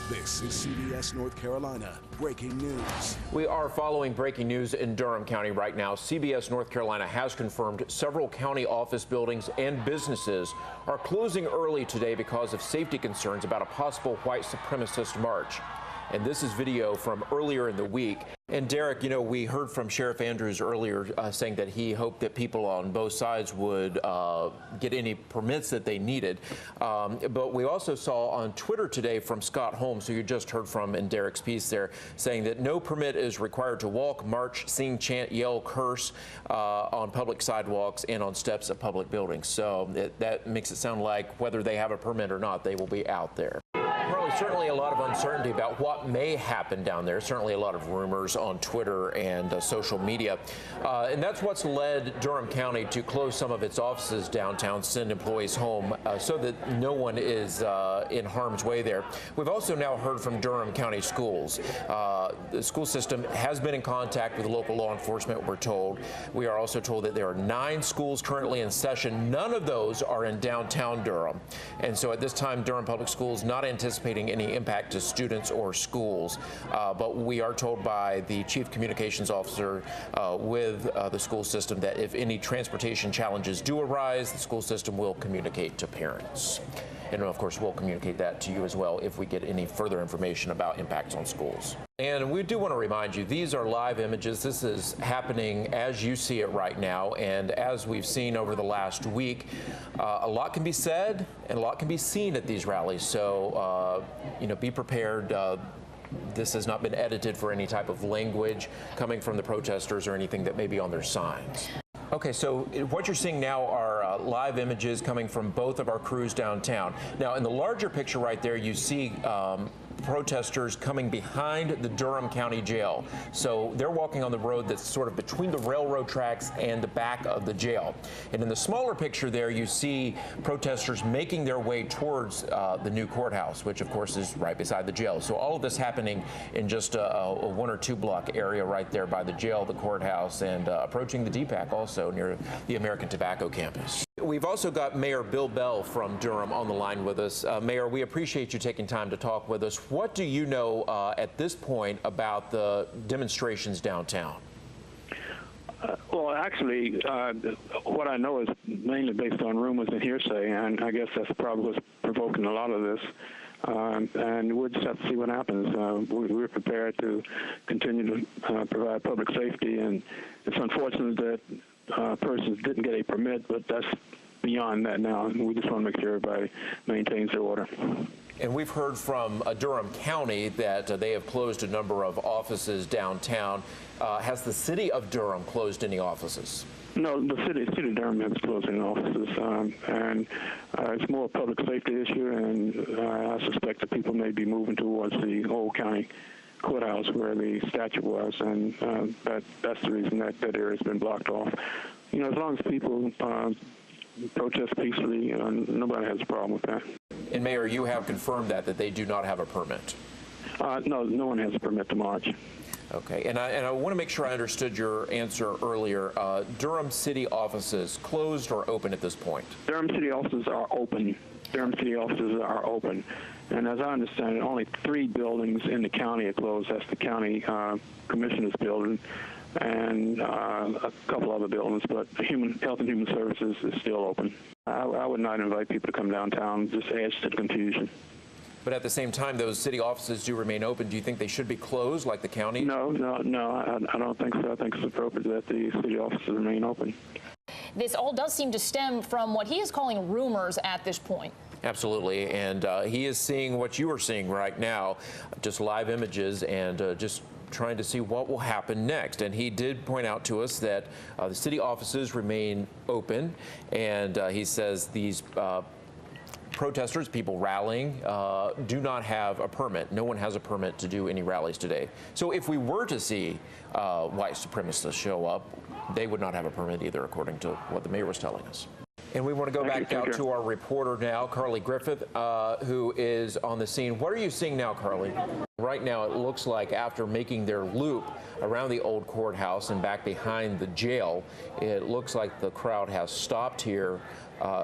This is CBS North Carolina breaking news. We are following breaking news in Durham County right now. CBS North Carolina has confirmed several county office buildings and businesses are closing early today because of safety concerns about a possible white supremacist march. And this is video from earlier in the week. And Derek, you know, we heard from Sheriff Andrews earlier saying that he hoped that people on both sides would get any permits that they needed. But we also saw on Twitter today from Scott Holmes, who you just heard from in Derek's piece there, saying that no permit is required to walk, march, sing, chant, yell, curse on public sidewalks and on steps of public buildings. So that makes it sound like whether they have a permit or not, they will be out there. Certainly a lot of uncertainty about what may happen down there. Certainly a lot of rumors on Twitter and social media. And that's what's led Durham County to close some of its offices downtown, send employees home so that no one is in harm's way there. We've also now heard from Durham County schools. The school system has been in contact with local law enforcement, we're told. We are also told that there are 9 schools currently in session. None of those are in downtown Durham. And so at this time, Durham Public Schools not anticipating any impact to students or schools, but we are told by the chief communications officer with the school system that if any transportation challenges do arise, the school system will communicate to parents. And of course, we'll communicate that to you as well if we get any further information about impacts on schools. And we do want to remind you, these are live images. This is happening as you see it right now. And as we've seen over the last week, a lot can be said and a lot can be seen at these rallies. So, you know, be prepared. This has not been edited for any type of language coming from the protesters or anything that may be on their signs. Okay, so what you're seeing now are live images coming from both of our crews downtown. Now, in the larger picture right there, you see protesters coming behind the Durham County Jail. So they're walking on the road that's sort of between the railroad tracks and the back of the jail. And in the smaller picture there, you see protesters making their way towards the new courthouse, which of course is right beside the jail. So all of this happening in just a 1 or 2 block area right there by the jail, the courthouse, and approaching the DPAC also near the American Tobacco campus. We've also got Mayor Bill Bell from Durham on the line with us. Mayor, we appreciate you taking time to talk with us. What do you know at this point about the demonstrations downtown? Well, actually, what I know is mainly based on rumors and hearsay, and I guess that's probably what's provoking a lot of this. And we'll just have to see what happens. We're prepared to continue to provide public safety, and it's unfortunate that persons didn't get a permit, but that's beyond that now. We just want to make sure everybody maintains their order. And we've heard from Durham County that they have closed a number of offices downtown. Has the city of Durham closed any offices? No, the city of Durham has closed any offices, and it's more a public safety issue, and I suspect that people may be moving towards the old county courthouse where the statue was, and that's the reason that area has been blocked off. You know, as long as people protest peacefully, nobody has a problem with that. And Mayor, you have confirmed that they do not have a permit. No one has a permit to march. Okay, and I want to make sure I understood your answer earlier. Durham City offices closed or open at this point? Durham City offices are open. Durham City offices are open. And as I understand it, only 3 buildings in the county are closed. That's the county commissioner's building and a couple other buildings, but the Health and Human Services is still open. I would not invite people to come downtown, just adds to the confusion. But at the same time, those city offices do remain open. Do you think they should be closed like the county? No, I don't think so. I think it's appropriate that the city offices remain open. This all does seem to stem from what he is calling rumors at this point. Absolutely, and he is seeing what you are seeing right now, just live images and just trying to see what will happen next. And he did point out to us that the city offices remain open, and he says these protesters, people rallying, do not have a permit. No one has a permit to do any rallies today. So if we were to see white supremacists show up, they would not have a permit either, according to what the mayor was telling us. And we want to go back out to our reporter now, Carly Griffith, who is on the scene. What are you seeing now, Carly? Right now, it looks like after making their loop around the old courthouse and back behind the jail, it looks like the crowd has stopped here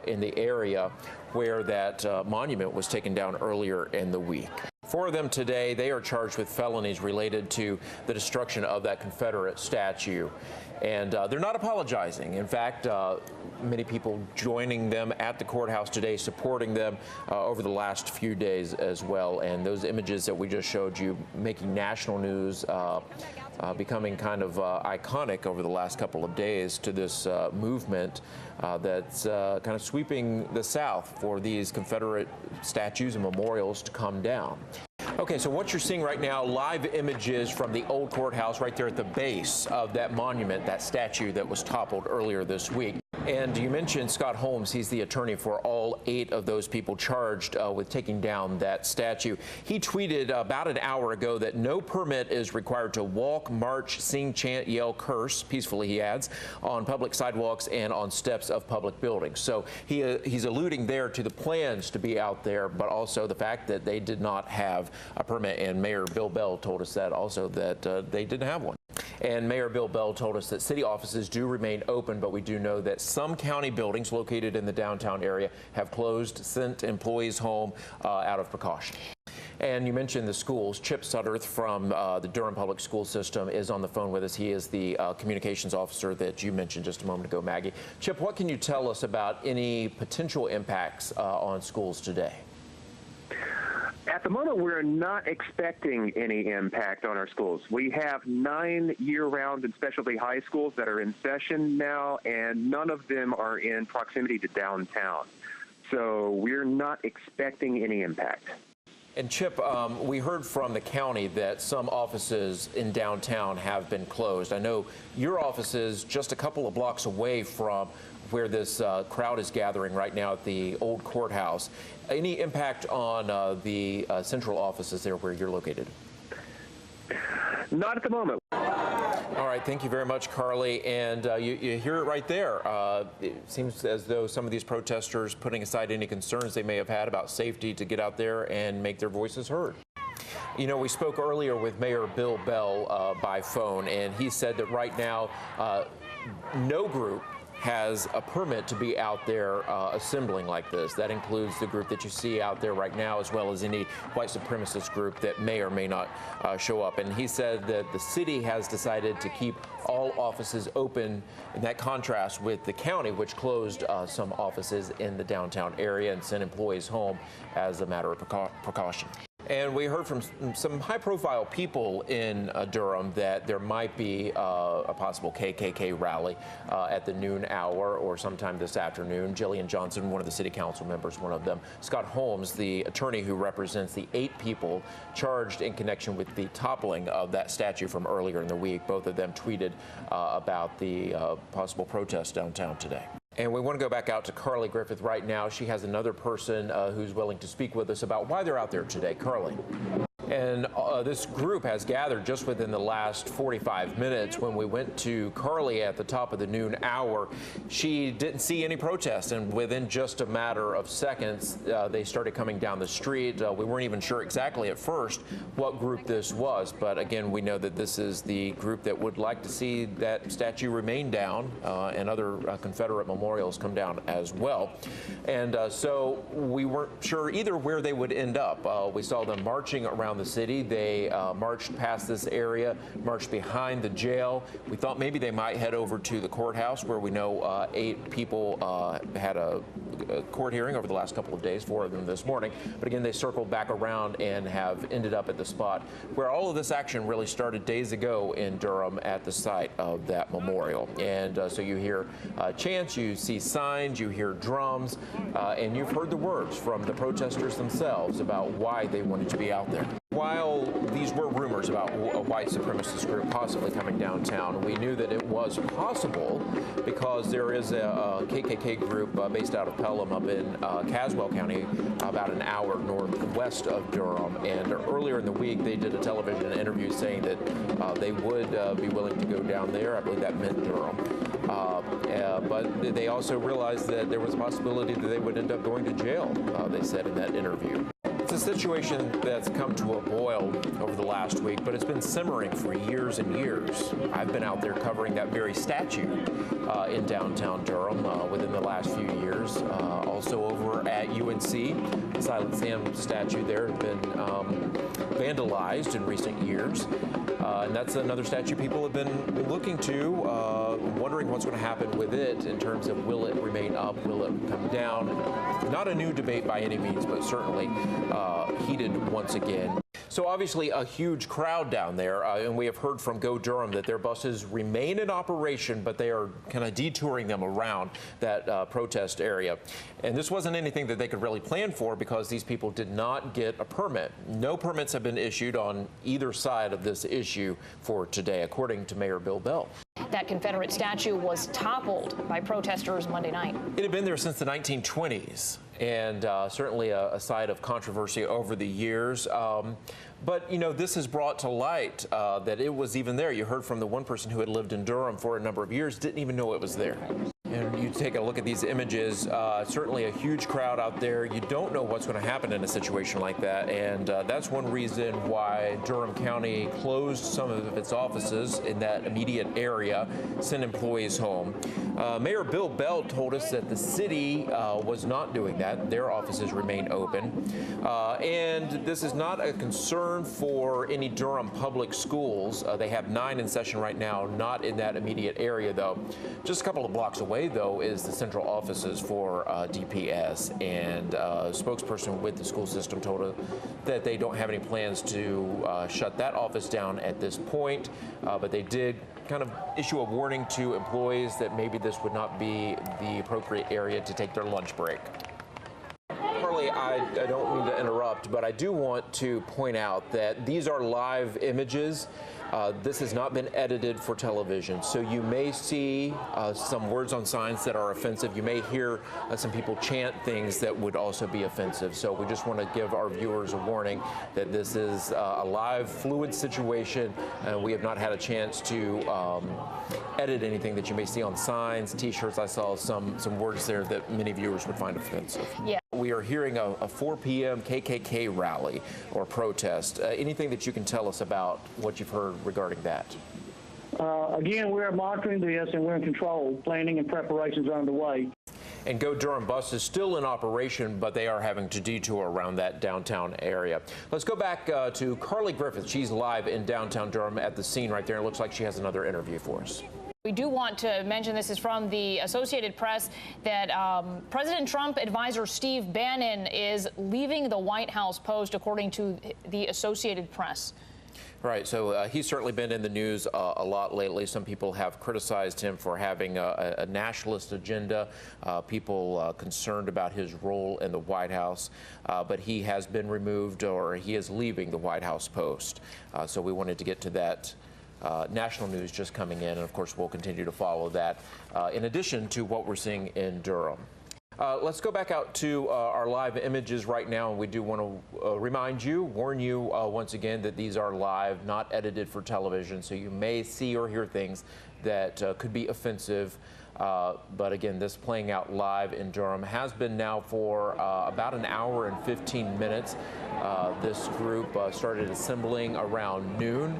in the area where that monument was taken down earlier in the week. Four of them today, they are charged with felonies related to the destruction of that Confederate statue. And they're not apologizing. In fact, many people joining them at the courthouse today, supporting them over the last few days as well. And those images that we just showed you making national news, becoming kind of iconic over the last couple of days to this movement that's kind of sweeping the South for these Confederate statues and memorials to come down. Okay, so what you're seeing right now, live images from the old courthouse right there at the base of that monument, that statue that was toppled earlier this week. And you mentioned Scott Holmes. He's the attorney for all 8 of those people charged with taking down that statue. He tweeted about an hour ago that no permit is required to walk, march, sing, chant, yell, curse, peacefully he adds, on public sidewalks and on steps of public buildings. So he's alluding there to the plans to be out there, but also the fact that they did not have a permit. And Mayor Bill Bell told us that also, that they didn't have one. And Mayor Bill Bell told us that city offices do remain open, but we do know that some county buildings located in the downtown area have closed, sent employees home out of precaution. And you mentioned the schools. Chip Sutterth from the Durham Public School System is on the phone with us. He is the communications officer that you mentioned just a moment ago, Maggie. Chip, what can you tell us about any potential impacts on schools today? At the moment, we're not expecting any impact on our schools. We have 9 year-round and specialty high schools that are in session now, and none of them are in proximity to downtown. So we're not expecting any impact. And Chip, we heard from the county that some offices in downtown have been closed. I know your office is just a couple of blocks away from where this crowd is gathering right now at the old courthouse. Any impact on the central offices there where you're located? Not at the moment. All right, thank you very much, Carly. And you hear it right there. It seems as though some of these protesters, putting aside any concerns they may have had about safety, to get out there and make their voices heard. You know, we spoke earlier with Mayor Bill Bell by phone, and he said that right now no group has a permit to be out there assembling like this. That includes the group that you see out there right now, as well as any white supremacist group that may or may not show up. And he said that the city has decided to keep all offices open, in that contrast with the county, which closed some offices in the downtown area and sent employees home as a matter of precaution. And we heard from some high-profile people in Durham that there might be a possible KKK rally at the noon hour or sometime this afternoon. Jillian Johnson, one of the city council members, one of them. Scott Holmes, the attorney who represents the 8 people charged in connection with the toppling of that statue from earlier in the week. Both of them tweeted about the possible protest downtown today. And we want to go back out to Carly Griffith right now. She has another person who's willing to speak with us about why they're out there today. Carly. And this group has gathered just within the last 45 minutes. When we went to Carly at the top of the noon hour, she didn't see any protests. And within just a matter of seconds, they started coming down the street. We weren't even sure exactly at first what group this was. But again, we know that this is the group that would like to see that statue remain down and other Confederate memorials come down as well. And so we weren't sure either where they would end up. We saw them marching around the city. They marched past this area, marched behind the jail. We thought maybe they might head over to the courthouse, where we know 8 people had a court hearing over the last couple of days, 4 of them this morning. But again, they circled back around and have ended up at the spot where all of this action really started days ago in Durham at the site of that memorial. And so you hear chants, you see signs, you hear drums, and you've heard the words from the protesters themselves about why they wanted to be out there. While these were rumors about a white supremacist group possibly coming downtown, we knew that it was possible because there is a KKK group based out of Pelham up in Caswell County, about an hour northwest of Durham. And earlier in the week, they did a television interview saying that they would be willing to go down there. I believe that meant Durham. But they also realized that there was a possibility that they would end up going to jail, they said in that interview. It's a situation that's come to a boil over the last week, but it's been simmering for years and years. I've been out there covering that very statue in downtown Durham within the last few years. Also over at UNC, the Silent Sam statue there has been vandalized in recent years. And that's another statue people have been looking to, wondering what's going to happen with it in terms of will it remain up, will it come down. Not a new debate by any means, but certainly heated once again. So obviously a huge crowd down there, and we have heard from Go Durham that their buses remain in operation, but they are kind of detouring them around that protest area. And this wasn't anything that they could really plan for because these people did not get a permit. No permits have been issued on either side of this issue for today, according to Mayor Bill Bell. That Confederate statue was toppled by protesters Monday night. It had been there since the 1920s, and certainly a site of controversy over the years. But, you know, this has brought to light that it was even there. You heard from the one person who had lived in Durham for a number of years, didn't even know it was there. And you take a look at these images, certainly a huge crowd out there. You don't know what's going to happen in a situation like that. And that's one reason why Durham County closed some of its offices in that immediate area, sent employees home. Mayor Bill Bell told us that the city was not doing that. Their offices remain open. And this is not a concern for any Durham public schools. They have 9 in session right now, not in that immediate area, though. Just a couple of blocks away, though, is the central offices for DPS, and a spokesperson with the school system told us that they don't have any plans to shut that office down at this point, but they did kind of issue a warning to employees that maybe this would not be the appropriate area to take their lunch break. Carly, I don't mean to interrupt, but I do want to point out that these are live images. This has not been edited for television, so you may see some words on signs that are offensive. You may hear some people chant things that would also be offensive. So we just want to give our viewers a warning that this is a live, fluid situation, and we have not had a chance to edit anything that you may see on signs, T-shirts. I saw some words there that many viewers would find offensive. Yeah. We are hearing a 4 p.m. KKK rally or protest. Anything that you can tell us about what you've heard regarding that? Again, we're monitoring this and we're in control. Planning and preparations are underway. And Go Durham bus is still in operation, but they are having to detour around that downtown area. Let's go back to Carly Griffith. She's live in downtown Durham at the scene right there. It looks like she has another interview for us. We do want to mention, this is from the Associated Press, that President Trump advisor Steve Bannon is leaving the White House post, according to the Associated Press. Right, so he's certainly been in the news a lot lately. Some people have criticized him for having a nationalist agenda, people concerned about his role in the White House, but he has been removed, or he is leaving the White House post. So we wanted to get to that. National news just coming in, and of course we'll continue to follow that in addition to what we're seeing in Durham. Let's go back out to our live images right now, and we do want to warn you once again that these are live, not edited for television, so you may see or hear things that could be offensive. But again, this playing out live in Durham has been now for about an hour and 15 minutes. This group started assembling around noon.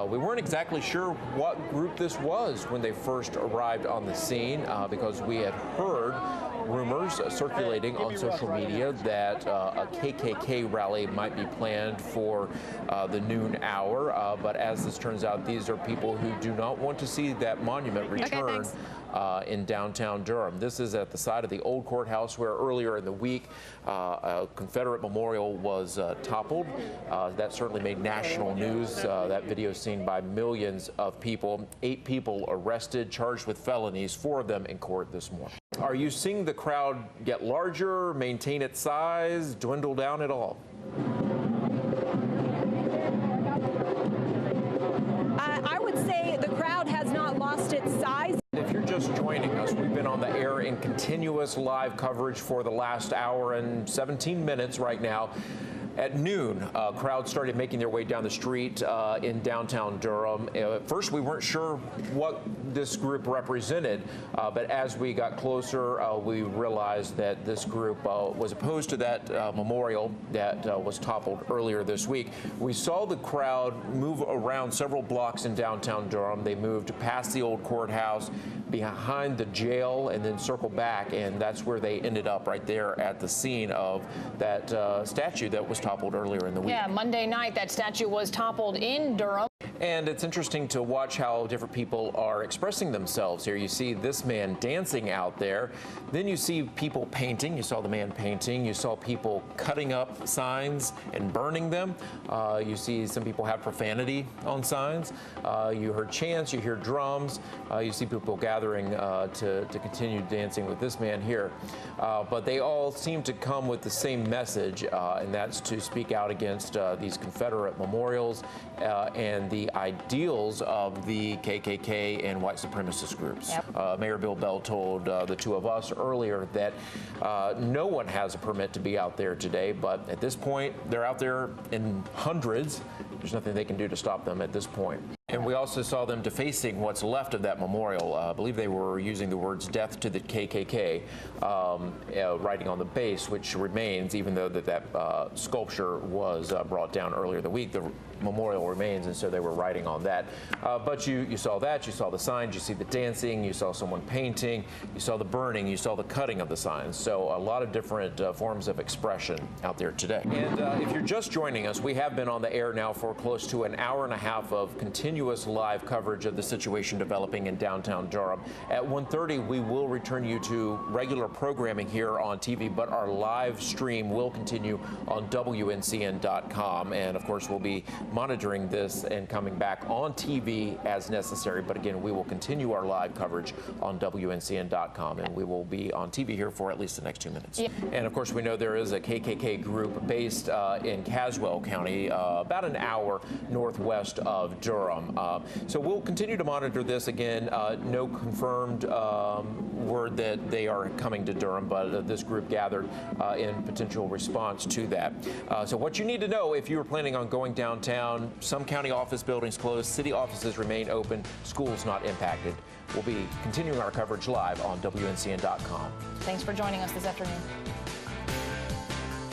We weren't exactly sure what group this was when they first arrived on the scene because we had heard rumors circulating on social media that a KKK rally might be planned for the noon hour. But as this turns out, these are people who do not want to see that monument return in downtown Durham. This is at the side of the old courthouse where earlier in the week a Confederate memorial was toppled. That certainly made national news. That video seen by millions of people. 8 people arrested, charged with felonies, 4 of them in court this morning. Are you seeing the crowd get larger, maintain its size, dwindle down at all? I would say the crowd has not lost its size. If you're just joining us, we've been on the air in continuous live coverage for the last hour and 17 minutes right now. At noon, crowds started making their way down the street in downtown Durham. At first, we weren't sure what this group represented, but as we got closer, we realized that this group was opposed to that memorial that was toppled earlier this week. We saw the crowd move around several blocks in downtown Durham. They moved past the old courthouse, behind the jail, and then circle back, and that's where they ended up, right there at the scene of that statue that was toppled earlier in the week. Yeah, Monday night that statue was toppled in Durham. And it's interesting to watch how different people are expressing themselves here. You see this man dancing out there. Then you see people painting. You saw the man painting. You saw people cutting up signs and burning them. You see some people have profanity on signs. You heard chants. You hear drums. You see people gathering to continue dancing with this man here. But they all seem to come with the same message, and that's to speak out against these Confederate memorials and the ideals of the KKK and white supremacist groups. Yep. Mayor Bill Bell told the two of us earlier that no one has a permit to be out there today, but at this point, they're out there in hundreds. There's nothing they can do to stop them at this point. And we also saw them defacing what's left of that memorial. I believe they were using the words "death to the KKK," writing on the base, which remains, even though that sculpture was brought down earlier the week. The memorial remains, and so they were writing on that. But you saw that, you saw the signs, you see the dancing, you saw someone painting, you saw the burning, you saw the cutting of the signs. So a lot of different forms of expression out there today. And if you're just joining us, we have been on the air now for close to an hour and a half of continuous live coverage of the situation developing in downtown Durham. At 1:30, we will return you to regular programming here on TV, but our live stream will continue on WNCN.com. And of course, we'll be monitoring this and coming back on TV as necessary. But again, we will continue our live coverage on WNCN.com, and we will be on TV here for at least the next 2 minutes. Yep. And of course, we know there is a KKK group based in Caswell County, about an hour northwest of Durham. So we'll continue to monitor this. Again, no confirmed word that they are coming to Durham, but this group gathered in potential response to that. So what you need to know if you were planning on going downtown, some county office buildings closed, city offices remain open, schools not impacted. We'll be continuing our coverage live on WNCN.com. Thanks for joining us this afternoon.